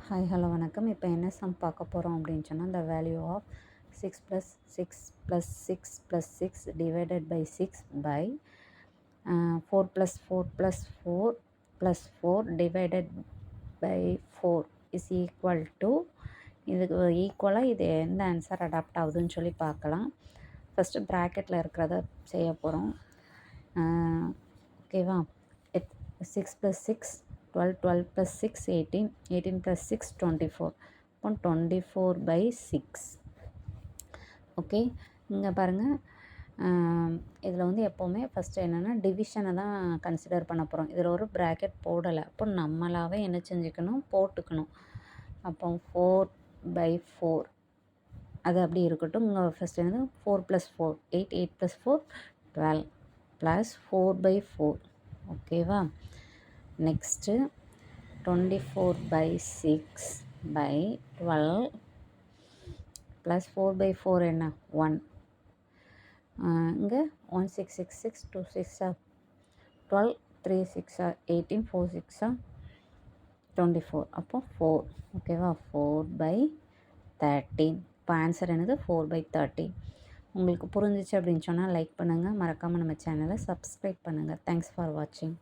Hi hello வணக்கம். இப்போ என்ன சம் பார்க்க போகிறோம் அப்படின்னு சொன்னால், the value of 6 plus 6 plus 6 plus 6 divided by 6 by 4 plus 4 plus 4 plus 4 divided by 4 is equal to, இதுக்கு ஈக்குவலாக இது எந்த ஆன்சர் அடாப்ட் ஆகுதுன்னு சொல்லி பார்க்கலாம். ஃபஸ்ட்டு ப்ராக்கெட்டில் இருக்கிறத செய்ய போகிறோம். ஓகேவா? 6 plus 6 12, 12 plus 6 18, 18 plus 6 24, அப்போ 24 by 6. ஓகே, இங்கே பாருங்கள், இதில் வந்து எப்போவுமே ஃபஸ்ட்டு என்னென்னா டிவிஷனை தான் கன்சிடர் பண்ண போகிறோம். இதில் ஒரு ப்ராக்கெட் போடலை, அப்போ நம்மளாவே என்ன செஞ்சுக்கணும், போட்டுக்கணும். அப்போ 4 by 4 அது அப்படி இருக்கட்டும். இங்கே ஃபஸ்ட் என்னது 4 plus 4 8, 8 plus 4 12 plus 4 by 4. ஓகேவா? Next 24 by 6 by 12 plus 4 by 4 என்ன 1. இங்கே 1 6 6 6 2 6 12 3 6 18 4 6 24, அப்போ 4. ஓகேவா? 4 by 13. இப்போ ஆன்சர் என்னது 4 by 13. உங்களுக்கு புரிஞ்சிச்சு அப்படின்னு சொன்னால் லைக் பண்ணுங்கள், மறக்காமல் நம்ம சேனலை சப்ஸ்கிரைப் பண்ணுங்கள். தேங்க்ஸ் ஃபார் வாட்சிங்.